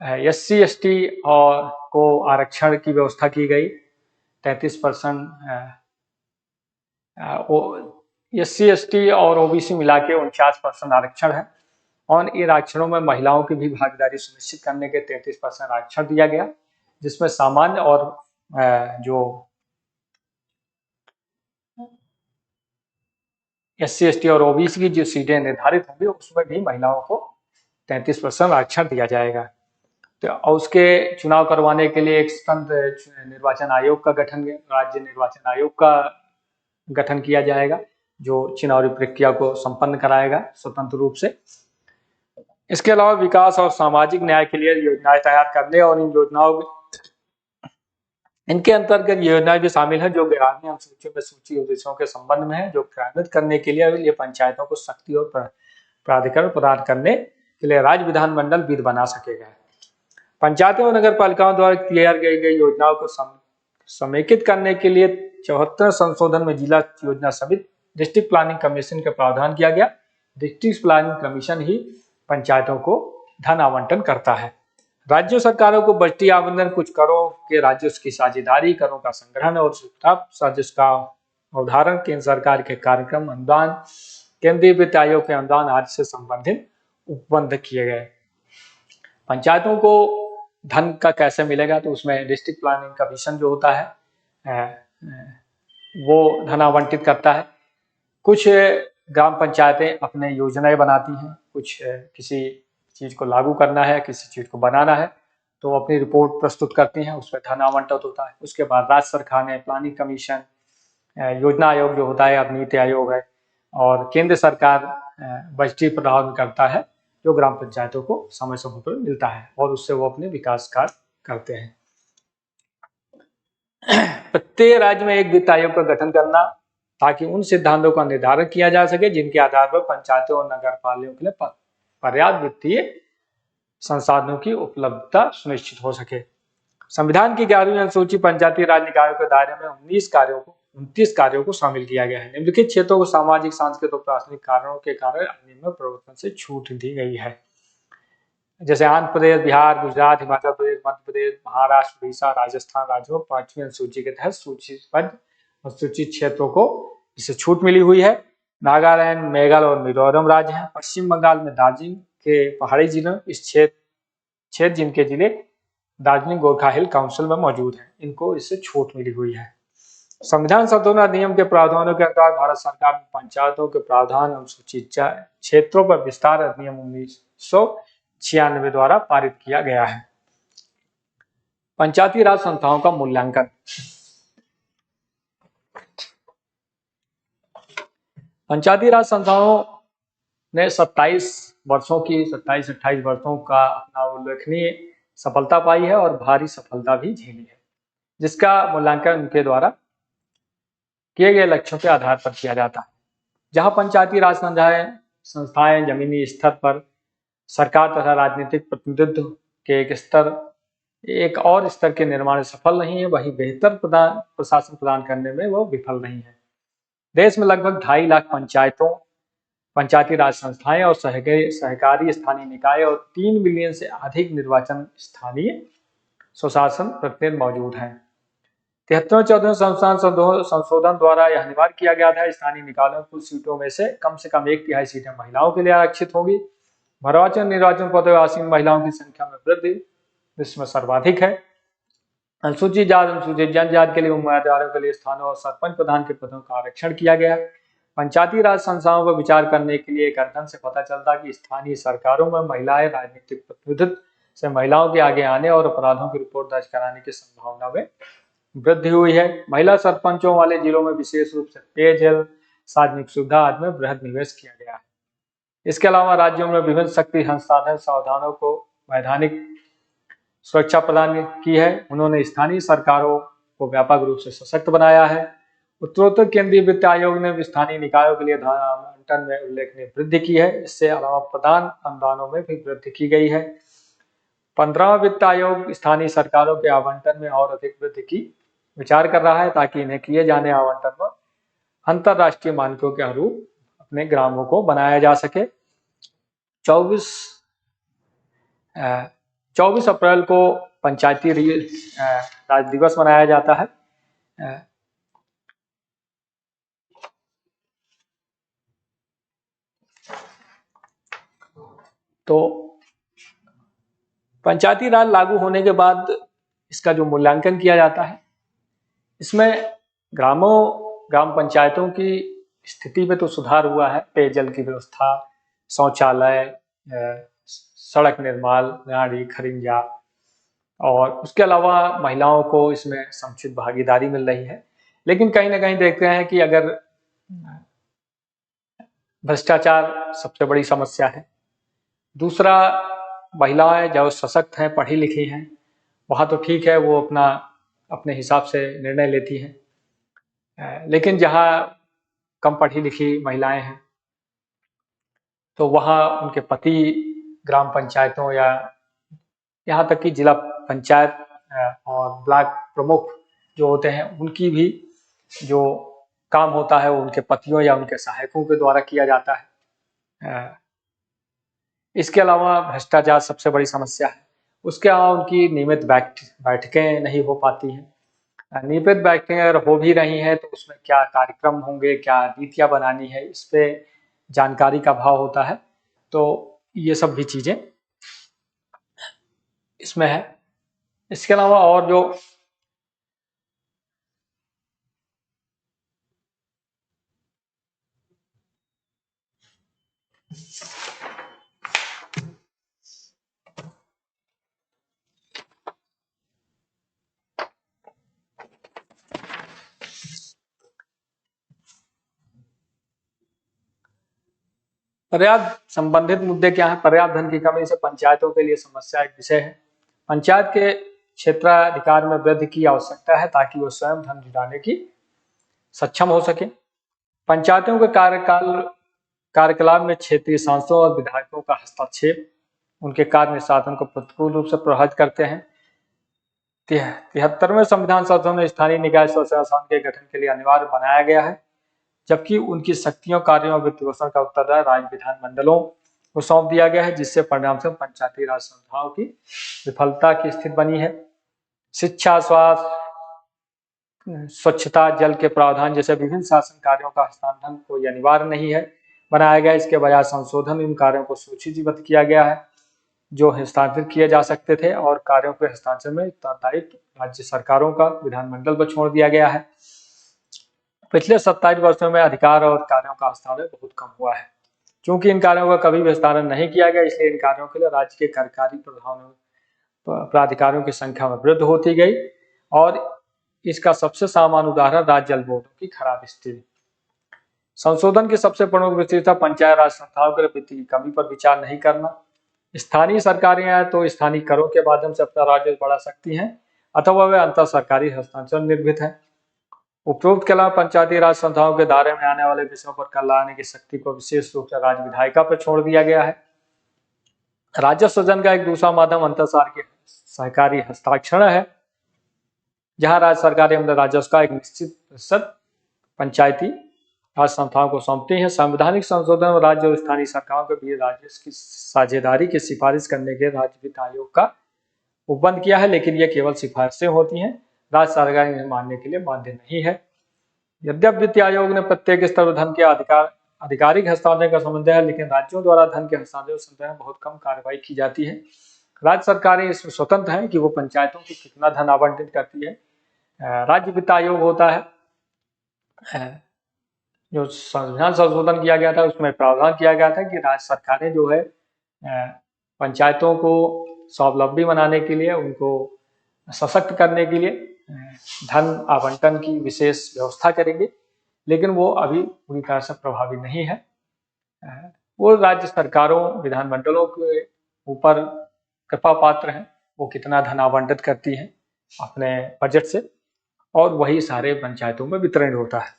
Speaker 1: SC ST और को आरक्षण की व्यवस्था की गई। 33% SC ST और OBC मिला के 49% आरक्षण है और इन आरक्षणों में महिलाओं की भी भागीदारी सुनिश्चित करने के 33% आरक्षण दिया गया, जिसमें सामान्य और जो SC ST और OBC की जो सीटें निर्धारित होंगी उसमें भी महिलाओं को 33% आरक्षण दिया जाएगा। तो और उसके चुनाव करवाने के लिए एक स्वतंत्र निर्वाचन आयोग का गठन, राज्य निर्वाचन आयोग का गठन किया जाएगा, जो चुनावी प्रक्रिया को संपन्न कराएगा स्वतंत्र रूप से। इसके अलावा विकास और सामाजिक न्याय के लिए योजनाएं तैयार करने और इन योजनाओं इनके अंतर्गत योजनाएं भी शामिल है जो ग्रामीण अनुसूचियों में सूची उद्देश्यों के संबंध में है, जो क्रियान्वित करने के लिए ये पंचायतों को शक्ति और प्राधिकरण प्रदान करने के लिए राज्य विधानमंडल विधि बना सकेगा। पंचायतों और नगर पालिकाओं द्वारा तैयार की गई योजनाओं को समेकित करने के लिए 74 संशोधन में जिला योजना समिति डिस्ट्रिक्ट प्लानिंग कमीशन का प्रावधान किया गया। डिस्ट्रिक्ट प्लानिंग कमीशन ही पंचायतों को धन आवंटन करता है। राज्य सरकारों को बजटीय आवंटन कुछ करों के राजस्व की साझेदारी, करों का संग्रहण और राजस्व का अवधारण, केंद्र सरकार के कार्यक्रम अनुदान, केंद्रीय वित्त आयोग के अनुदान आदि से संबंधित उपबंध किए गए। पंचायतों को धन का कैसे मिलेगा, तो उसमें डिस्ट्रिक्ट प्लानिंग कमीशन जो होता है वो धन आवंटित करता है। कुछ ग्राम पंचायतें अपने योजनाएं बनाती हैं, कुछ किसी चीज को लागू करना है, किसी चीज को बनाना है तो अपनी रिपोर्ट प्रस्तुत करती हैं, उसमें धन आवंटित होता है। उसके बाद राज्य सरकार ने प्लानिंग कमीशन, योजना आयोग जो होता है अब नीति आयोग है, और केंद्र सरकार बजटीय प्रदान करता है जो ग्राम पंचायतों को समय समय पर मिलता है और उससे वो अपने विकास कार्य करते हैं। प्रत्येक राज्य में एक वित्त आयोग का गठन करना ताकि उन सिद्धांतों का निर्धारण किया जा सके जिनके आधार पर पंचायतों और नगर पालिकाओं के लिए पर्याप्त वित्तीय संसाधनों की उपलब्धता सुनिश्चित हो सके। संविधान की 11वीं अनुसूची पंचायती राज निकायों के दायरे में 29 कार्यों को शामिल किया गया है। निम्नलिखित क्षेत्रों को सामाजिक, सांस्कृतिक और प्राथमिक कारणों के कारण अधिनियम में प्रवर्तन से छूट दी गई है, जैसे आंध्र प्रदेश, बिहार, गुजरात, हिमाचल प्रदेश, मध्य प्रदेश, महाराष्ट्र, उड़ीसा, राजस्थान राज्यों में 5वीं अनुसूची के तहत सूचीबद्ध अनुसूचित क्षेत्रों को इससे छूट मिली हुई है। नागालैंड, मेघालय और मिजोरम राज्य हैं। पश्चिम बंगाल में दार्जिलिंग के पहाड़ी जिलों इस क्षेत्र जिनके जिले दार्जिलिंग गोरखा हिल काउंसिल में मौजूद है, इनको इससे छूट मिली हुई है। संविधान संशोधन अधिनियम के प्रावधानों के अनुसार भारत सरकार ने पंचायतों के प्रावधान अनुसूचित क्षेत्रों पर विस्तार अधिनियम 1996 द्वारा पारित किया गया है। पंचायती राज संस्थाओं का मूल्यांकन। पंचायती राज संस्थाओं ने 27-28 वर्षों का अपना उल्लेखनीय सफलता पाई है और भारी सफलता भी झेली है, जिसका मूल्यांकन उनके द्वारा किए गए लक्ष्यों के आधार पर किया जाता है। जहां पंचायती राज संस्थाएं जमीनी स्तर पर सरकार तथा राजनीतिक प्रतिनिधित्व के एक और स्तर के निर्माण में सफल नहीं है, वहीं बेहतर प्रशासन प्रदान करने में वो विफल नहीं है। देश में लगभग 2.5 लाख पंचायती राज संस्थाएं और सहकारी स्थानीय निकाय और 3 मिलियन से अधिक निर्वाचन स्थानीय स्वशासन प्रतिनिधि मौजूद हैं। 73वें 14वें संशोधन द्वारा यह अनिवार्य किया गया था स्थानीय निकायों कुल सीटों में से कम 1/3 सीटें महिलाओं के लिए आरक्षित होगी। निर्वाचन पदों आसीन महिलाओं की संख्या में वृद्धि विश्व में सर्वाधिक है। अनुसूचित जाति, अनुसूचित जनजाति के लिए उम्मीदवारों के लिए स्थानों और सरपंच प्रधान के पदों का आरक्षण किया गया। पंचायती राज संस्थाओं पर विचार करने के लिए एक अध्ययन से पता चलता कि स्थानीय सरकारों में महिलाएं राजनीतिक प्रतिनिधित्व से महिलाओं के आगे आने और अपराधों की रिपोर्ट दर्ज कराने की संभावना में वृद्धि हुई है। महिला सरपंचों वाले जिलों में विशेष रूप से पेयजल, सार्वजनिक सुविधा आदि में बृहद निवेश किया गया है। इसके अलावा राज्यों में विभिन्न शक्ति संसाधन सावधानों को वैधानिक सुरक्षा प्रदान की है। उन्होंने स्थानीय सरकारों को व्यापक रूप से सशक्त बनाया है। उत्तरोत्तर केंद्रीय वित्त आयोग ने स्थानीय निकायों के लिए धन आवंटन में उल्लेखनीय वृद्धि की है। इससे अलावा प्रदान अनुदानों में भी वृद्धि की गई है। 15वां वित्त आयोग स्थानीय सरकारों के आवंटन में और अधिक वृद्धि की विचार कर रहा है ताकि इन्हें किए जाने आवंटन में अंतरराष्ट्रीय मानकों के अनुरूप अपने ग्रामों को बनाया जा सके। 24 अप्रैल को पंचायती राज दिवस मनाया जाता है। तो पंचायती राज लागू होने के बाद इसका जो मूल्यांकन किया जाता है, इसमें ग्राम पंचायतों की स्थिति में तो सुधार हुआ है। पेयजल की व्यवस्था, शौचालय, सड़क निर्माण, नाली खरिंजा, और उसके अलावा महिलाओं को इसमें समुचित भागीदारी मिल रही है। लेकिन कहीं ना कहीं देखते हैं कि अगर भ्रष्टाचार सबसे बड़ी समस्या है। दूसरा, महिलाएं जो सशक्त हैं, पढ़ी लिखी हैं, वहाँ तो ठीक है, वो अपने हिसाब से निर्णय लेती हैं। लेकिन जहाँ कम पढ़ी लिखी महिलाएं हैं, तो वहाँ उनके पति ग्राम पंचायतों या यहाँ तक कि जिला पंचायत और ब्लॉक प्रमुख जो होते हैं, उनकी भी जो काम होता है वो उनके पतियों या उनके सहायकों के द्वारा किया जाता है। इसके अलावा भ्रष्टाचार सबसे बड़ी समस्या है। उसके अलावा उनकी नियमित बैठकें नहीं हो पाती हैं। नियमित बैठकें अगर हो भी रही हैं तो उसमें क्या कार्यक्रम होंगे, क्या नीतियां बनानी है, इस पे जानकारी का अभाव होता है। तो ये सब भी चीजें इसमें है। इसके अलावा और जो पर्याप्त संबंधित मुद्दे क्या है? पर्याप्त धन की कमी से पंचायतों के लिए समस्या एक विषय है। पंचायत के क्षेत्राधिकार में वृद्धि की आवश्यकता है ताकि वो स्वयं धन जुटाने की सक्षम हो सके। पंचायतों के कार्यकलाप में क्षेत्रीय सांसदों और विधायकों का हस्तक्षेप उनके कार्य निष्पादन को प्रतिकूल रूप से प्रभावित करते हैं। 73वें संविधान संशोधन में स्थानीय निकाय स्वशासन के गठन के लिए अनिवार्य बनाया गया है, जबकि उनकी शक्तियों, कार्यों और वित्त पोषण का उत्तरदायित्व राज्य विधानमंडलों को सौंप दिया गया है, जिससे परिणाम से पंचायती राज संस्थाओं की विफलता की स्थिति बनी है। शिक्षा, स्वास्थ्य, स्वच्छता, जल के प्रावधान जैसे विभिन्न शासन कार्यों का हस्तांतरण कोई अनिवार्य नहीं है बनाया गया। इसके बजाय संशोधन इन कार्यों को सूचीबद्ध किया गया है जो हस्तांतरित किए जा सकते थे, और कार्यों के हस्तांतरण में उत्तरदायित्व राज्य सरकारों का विधानमंडल पर छोड़ दिया गया है। पिछले 27 वर्षों में अधिकार और कार्यों का हस्तांतरण बहुत कम हुआ है। क्योंकि इन कार्यों का कभी भी हस्तांतरण नहीं किया गया, इसलिए इन कार्यों के लिए राज्य के कार्यकारी प्राधिकारियों की संख्या में वृद्धि होती गई, और इसका सबसे सामान्य उदाहरण राज्य जल बोर्डों की खराब स्थिति। संशोधन की सबसे प्रमुख विशेषता पंचायत राज संस्थाओं के लिए वित्त की कमी पर विचार नहीं करना। स्थानीय सरकारें तो स्थानीय करों के माध्यम से अपना राजस्व बढ़ा सकती हैं, अथवा वे अंतर सरकारी हस्तांतरण निर्भीत है। उपरोक्त के अलावा पंचायती राज संस्थाओं के दायरे में आने वाले विषयों पर कर लाने की शक्ति को विशेष रूप से राज्य विधायिका पर छोड़ दिया गया है। राजस्व सृजन का एक दूसरा माध्यम अंतर सहकारी हस्ताक्षर है, जहां राज्य सरकारें अपने राजस्व का एक निश्चित प्रतिशत पंचायती राज संस्थाओं को सौंपती हैं। संवैधानिक संशोधन और राज्य और स्थानीय सरकारों के बीच राजस्व की साझेदारी की सिफारिश करने के राज्य वित्त आयोग का उपबंध किया है, लेकिन यह केवल सिफारिशें होती हैं, राज्य सरकार इन्हें मानने के लिए बाध्य नहीं है। यद्यप वित्त आयोग ने प्रत्येक स्तर पर धन के आधिकारिक हस्तांतरण का संबंध है, लेकिन राज्यों द्वारा धन के हस्तांतरण संबंध में बहुत कम कार्रवाई की जाती है। राज्य सरकारें इसमें स्वतंत्र हैं कि वो पंचायतों को कितना धन आवंटित करती है। राज्य वित्त आयोग होता है, जो संविधान संशोधन किया गया था उसमें प्रावधान किया गया था कि राज्य सरकारें जो है पंचायतों को स्वावलंबी बनाने के लिए, उनको सशक्त करने के लिए धन आवंटन की विशेष व्यवस्था करेंगे, लेकिन वो अभी पूरी तरह से प्रभावी नहीं है। वो राज्य सरकारों, विधानमंडलों के ऊपर कृपा पात्र हैं, वो कितना धन आवंटित करती हैं अपने बजट से, और वही सारे पंचायतों में वितरण होता है।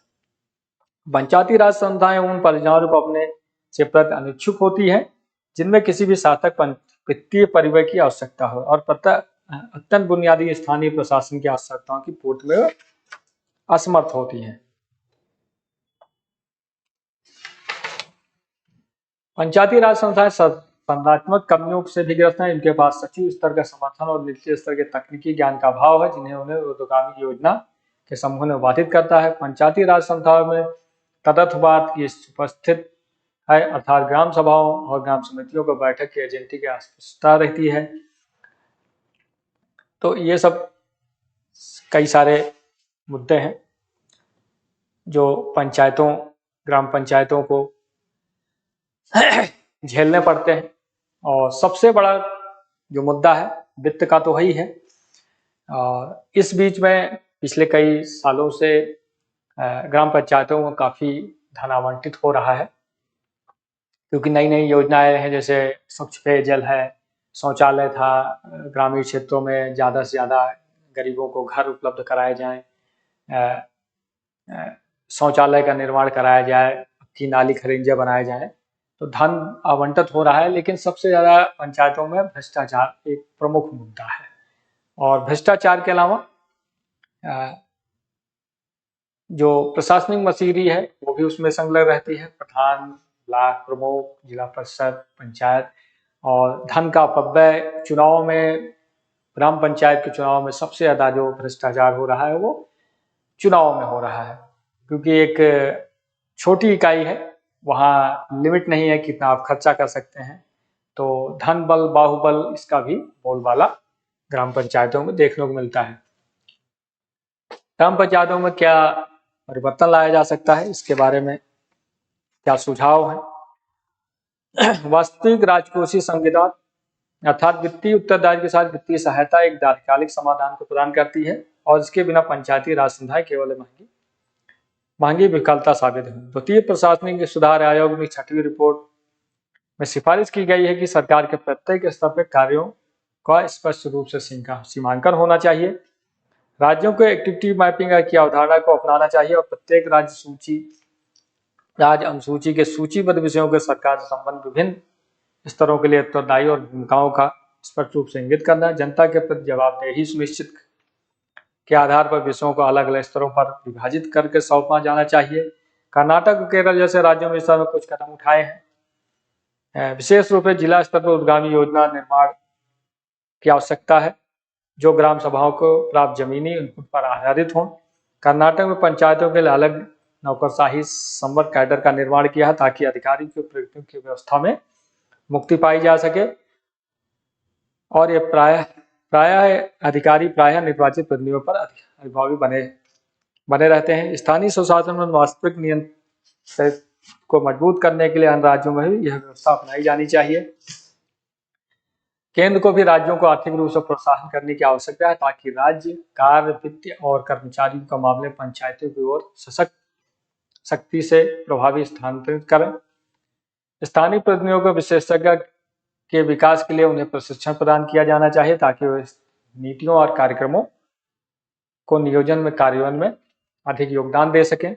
Speaker 1: पंचायती राज संस्थाएं उन परियोजनाओं को अपने से प्रति अनिच्छुक होती है जिनमें किसी भी सार्थक वित्तीय परिव्यय की आवश्यकता हो, और अत्यंत बुनियादी स्थानीय प्रशासन की आवश्यकताओं की पूर्ति में असमर्थ होती हैं। पंचायती राज संस्थाएं संरचनात्मक कमियों से भी ग्रस्त हैं। इनके पास सचिव स्तर का समर्थन और निचले स्तर के तकनीकी ज्ञान का अभाव है, जिन्हें उन्हें ऊर्ध्वगामी योजना के समूह में बाधित करता है। पंचायती राज संस्थाओं में तदर्थवाद की उपस्थित है, अर्थात ग्राम सभाओं और ग्राम समितियों को बैठक की एजेंटी की आवश्यकता रहती है। तो ये सब कई सारे मुद्दे हैं जो ग्राम पंचायतों को झेलने पड़ते हैं। और सबसे बड़ा जो मुद्दा है वित्त का तो वही है। और इस बीच में पिछले कई सालों से ग्राम पंचायतों को काफ़ी धन आवंटित हो रहा है, क्योंकि नई नई योजनाएं हैं, जैसे स्वच्छ पेयजल है, शौचालय था, ग्रामीण क्षेत्रों में ज़्यादा से ज़्यादा गरीबों को घर उपलब्ध कराए जाएं, शौचालय का निर्माण कराया जाए, अच्छी नाली खरिंजे बनाए जाए। तो धन आवंटित हो रहा है, लेकिन सबसे ज़्यादा पंचायतों में भ्रष्टाचार एक प्रमुख मुद्दा है। और भ्रष्टाचार के अलावा जो प्रशासनिक मशीनरी है वो भी उसमें संलग्न रहती है। प्रधान, ब्लॉक प्रमुख, जिला परिषद, पंचायत, और धन का अपव्यय। चुनाव में, ग्राम पंचायत के चुनाव में सबसे ज़्यादा जो भ्रष्टाचार हो रहा है वो चुनाव में हो रहा है, क्योंकि एक छोटी इकाई है, वहाँ लिमिट नहीं है कितना आप खर्चा कर सकते हैं। तो धन बल बाहुबल इसका भी बोलबाला ग्राम पंचायतों में देखने को मिलता है। ग्राम पंचायतों में क्या परिवर्तन लाया जा सकता है, इसके बारे में क्या सुझाव है? वास्तविक राजकोषीय संविदा अर्थात वित्तीय उत्तरदायित्व के साथ वित्तीय सहायता एक दीर्घकालिक समाधान को प्रदान करती है, और इसके बिना पंचायती राज संस्थाएं केवल महंगी विकल्पता साबित है। द्वितीय प्रशासनिक सुधार आयोग में 6वीं रिपोर्ट में सिफारिश की गई है कि सरकार के प्रत्येक स्तर पर कार्यों का स्पष्ट रूप से सीमांकन होना चाहिए। राज्यों को एक्टिविटी मैपिंग की अवधारणा को अपनाना चाहिए, और प्रत्येक राज्य अनुसूची के सूचीबद्ध विषयों के सरकार से संबंध विभिन्न स्तरों के लिए उत्तरदायी और भूमिकाओं का स्पष्ट रूप से इंगित करना। जनता के प्रति जवाबदेही सुनिश्चित के आधार पर विषयों को अलग अलग स्तरों पर विभाजित करके सौंपा जाना चाहिए। कर्नाटक और केरल जैसे राज्यों में इस तरह कुछ कदम उठाए हैं। विशेष रूप से जिला स्तर पर उद्गामी योजना निर्माण की आवश्यकता है, जो ग्राम सभाओं को प्राप्त जमीनी इनपुट पर आधारित हों। कर्नाटक में पंचायतों के लिए अलग नौकरशाही संवर्ग कैडर का निर्माण किया है, ताकि अधिकारी की प्रवृत्तियों की व्यवस्था में मुक्ति पाई जा सके। और ये प्रायः अधिकारी निर्वाचित प्रतिनिधियों पर अधिभावी बने रहते हैं। स्थानीय सुशासन में वास्तविक नियंत्रण को मजबूत करने के लिए अन्य राज्यों में भी यह व्यवस्था अपनाई जानी चाहिए। केंद्र को भी राज्यों को आर्थिक रूप से प्रोत्साहन करने की आवश्यकता है, ताकि राज्य कार्य, वित्त और कर्मचारियों का मामले पंचायतों की ओर सख्ती से प्रभावी स्थानांतरित करें। स्थानीय प्रतिनिधियों को विशेषज्ञ के विकास के लिए उन्हें प्रशिक्षण प्रदान किया जाना चाहिए, ताकि वे नीतियों और कार्यक्रमों को कार्यान्वयन में अधिक योगदान दे सकें।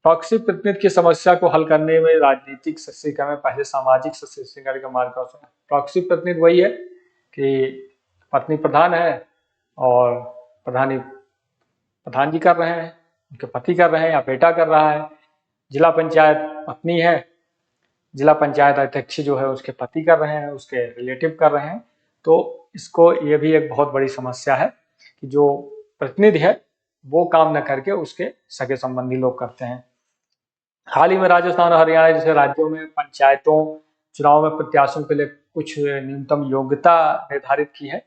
Speaker 1: प्रॉक्सी प्रतिनिधि की समस्या को हल करने में राजनीतिक सशक्तिकरण में पहले सामाजिक सशक्तिकरण का मार्ग है। प्रॉक्सी प्रतिनिधि वही है कि पत्नी प्रधान है और प्रधान जी कर रहे हैं, उनके पति कर रहे हैं या बेटा कर रहा है। जिला पंचायत पत्नी है, जिला पंचायत अध्यक्ष जो है उसके पति कर रहे हैं, उसके रिलेटिव कर रहे हैं। तो इसको ये भी एक बहुत बड़ी समस्या है कि जो प्रतिनिधि है वो काम न करके उसके सगे संबंधी लोग करते हैं। हाल ही में राजस्थान और हरियाणा जैसे राज्यों में पंचायतों चुनाव में प्रत्याशियों के लिए कुछ न्यूनतम योग्यता निर्धारित की है।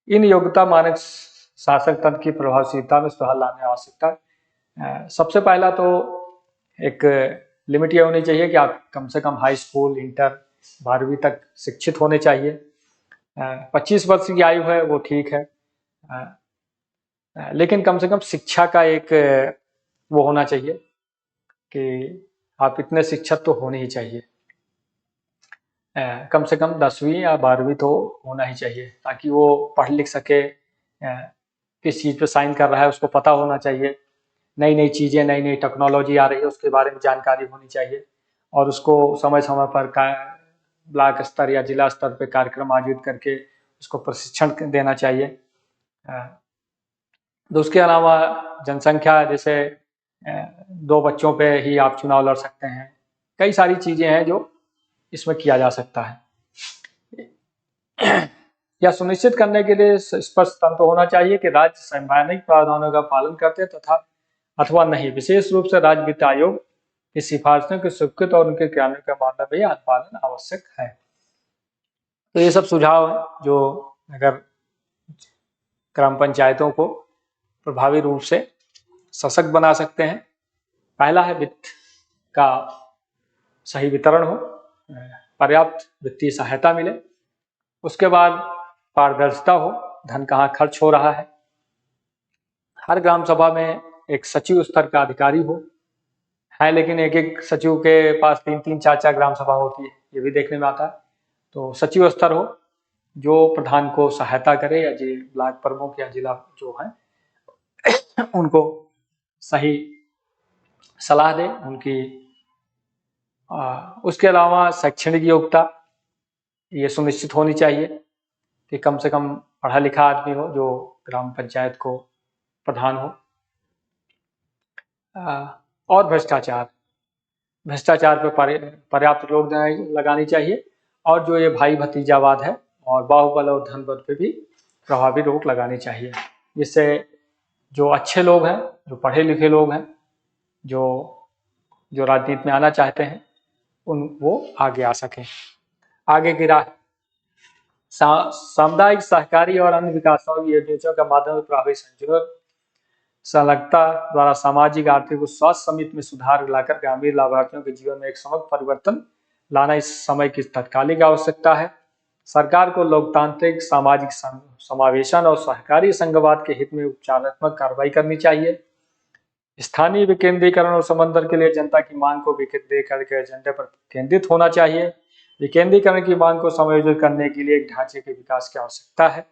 Speaker 1: इन योग्यता मानक शासक तंत्र की प्रभावशीलता में सुधार लाने आवश्यकता। सबसे पहला तो एक लिमिट ये होनी चाहिए कि आप कम से कम हाई स्कूल, इंटर, 12वीं तक शिक्षित होने चाहिए। 25 वर्ष की आयु है वो ठीक है, लेकिन कम से कम शिक्षा का एक वो होना चाहिए कि आप इतने शिक्षित तो होने ही चाहिए। कम से कम 10वीं या 12वीं तो होना ही चाहिए, ताकि वो पढ़ लिख सके। किस चीज़ पे साइन कर रहा है उसको पता होना चाहिए। नई नई चीज़ें, नई नई टेक्नोलॉजी आ रही है उसके बारे में जानकारी होनी चाहिए, और उसको समय समय पर ब्लॉक स्तर या जिला स्तर पे कार्यक्रम आयोजित करके उसको प्रशिक्षण देना चाहिए। तो उसके अलावा जनसंख्या, जैसे 2 बच्चों पे ही आप चुनाव लड़ सकते हैं। कई सारी चीज़ें हैं जो इसमें किया जा सकता है। यह सुनिश्चित करने के लिए स्पष्ट तंत्र होना चाहिए कि राज्य संवैधानिक प्रावधानों का पालन करते तथा अथवा नहीं। विशेष रूप से राज्य वित्त आयोग की सिफारिशों की स्वीकृत और उनके क्रियान्वयन का मानना भी अनुपालन आवश्यक है। तो ये सब सुझाव हैं जो अगर ग्राम पंचायतों को प्रभावी रूप से सशक्त बना सकते हैं। पहला है वित्त का सही वितरण हो, पर्याप्त वित्तीय सहायता मिले। उसके बाद पारदर्शिता हो, धन कहाँ खर्च हो रहा है। हर ग्राम सभा में एक सचिव स्तर का अधिकारी हो, है लेकिन एक एक सचिव के पास 3-3, 4-4 ग्राम सभा होती है, ये भी देखने में आता है। तो सचिव स्तर हो जो प्रधान को सहायता करे, या ब्लॉक प्रमुख या जिला जो है उनको सही सलाह दे उनकी। उसके अलावा शैक्षणिक योग्यता ये सुनिश्चित होनी चाहिए कि कम से कम पढ़ा लिखा आदमी हो जो ग्राम पंचायत को प्रधान हो। और भ्रष्टाचार पर पर्याप्त रोक लगानी चाहिए, और जो ये भाई भतीजावाद है और बाहुबल और धन बल पे भी प्रभावी रोक लगानी चाहिए, जिससे जो अच्छे लोग हैं, जो पढ़े लिखे लोग हैं, जो राजनीति में आना चाहते हैं, वो आगे आ सकें। आगे की राह सामुदायिक सहकारी और अन्य विकासात्मक योजनाओं के माध्यम से प्रभावी संलग्नता द्वारा सामाजिक आर्थिक और स्वास्थ्य समिति में सुधार लाकर ग्रामीण लाभार्थियों के जीवन में एक समग्र परिवर्तन लाना इस समय की तत्कालिक आवश्यकता है। सरकार को लोकतांत्रिक सामाजिक समावेशन और सहकारी संघवाद के हित में उपचारात्मक कार्रवाई करनी चाहिए। स्थानीय विकेंद्रीकरण और समन्वय के लिए जनता की मांग को विकेंद्रीकरण के एजेंडे पर केंद्रित होना चाहिए। विकेंद्रीकरण की मांग को समायोजित करने के लिए एक ढांचे के विकास की आवश्यकता है।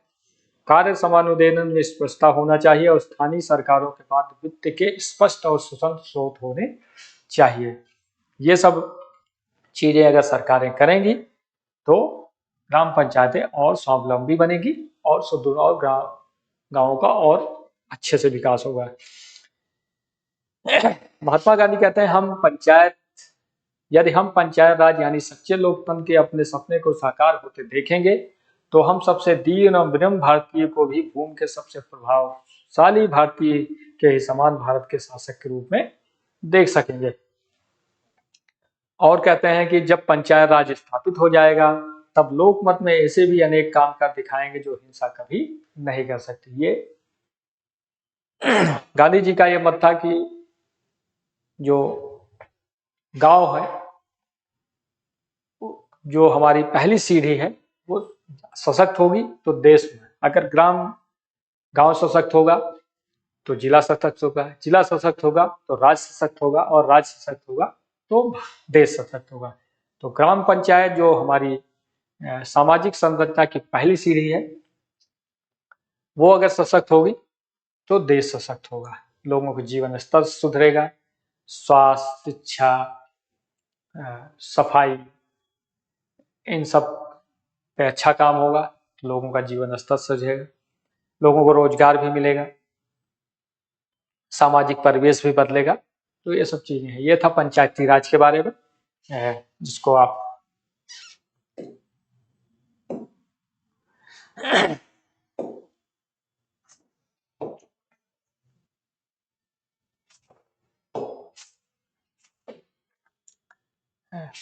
Speaker 1: कार्य समानुदेशन में स्पष्टता होना चाहिए और स्थानीय सरकारों के पास वित्त के स्पष्ट और स्वतंत्र स्रोत होने चाहिए। ये सब चीजें अगर सरकारें करेंगी तो ग्राम पंचायतें और स्वावलंबी बनेगी और सुदूर और गांवों का और अच्छे से विकास होगा। महात्मा गांधी कहते हैं यदि हम पंचायत राज यानी सच्चे लोकतंत्र के अपने सपने को साकार होते देखेंगे तो हम सबसे दीन और विनम्र भारतीय को भी भूमि के सबसे प्रभावशाली भारतीय के ही समान भारत के शासक के रूप में देख सकेंगे। और कहते हैं कि जब पंचायत राज स्थापित हो जाएगा तब लोकमत में ऐसे भी अनेक काम कर दिखाएंगे जो हिंसा कभी नहीं कर सकती। ये गांधी जी का ये मत था कि जो गांव है, जो हमारी पहली सीढ़ी है, वो सशक्त होगी तो देश में, अगर गांव सशक्त होगा तो जिला सशक्त होगा, जिला सशक्त होगा तो राज्य सशक्त होगा, और राज्य सशक्त होगा तो देश सशक्त होगा। तो ग्राम पंचायत जो हमारी सामाजिक संरचना की पहली सीढ़ी है, वो अगर सशक्त होगी तो देश सशक्त होगा, लोगों का जीवन स्तर सुधरेगा, स्वास्थ्य, शिक्षा, सफाई, इन सब पे अच्छा काम होगा, लोगों का जीवन स्तर सजेगा, लोगों को रोजगार भी मिलेगा, सामाजिक परिवेश भी बदलेगा। तो ये सब चीजें हैं। ये था पंचायती राज के बारे में, जिसको आप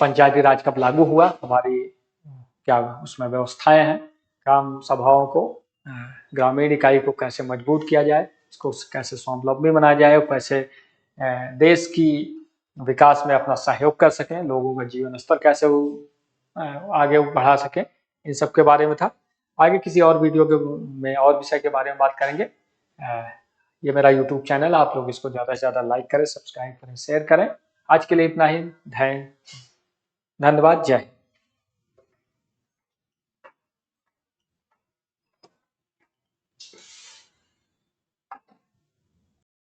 Speaker 1: पंचायती राज कब लागू हुआ, हमारी क्या उसमें व्यवस्थाएं हैं, ग्राम सभाओं को, ग्रामीण इकाई को कैसे मजबूत किया जाए, इसको कैसे स्वावलंबी बनाया जाए, और कैसे देश की विकास में अपना सहयोग कर सकें, लोगों का जीवन स्तर कैसे आगे बढ़ा सकें, इन सब के बारे में था। आगे किसी और वीडियो में और विषय के बारे में बात करेंगे। ये मेरा YouTube चैनल, आप लोग इसको ज़्यादा से ज़्यादा लाइक करें, सब्सक्राइब करें, शेयर करें। आज के लिए इतना ही। धन्यवाद। जय हिंद।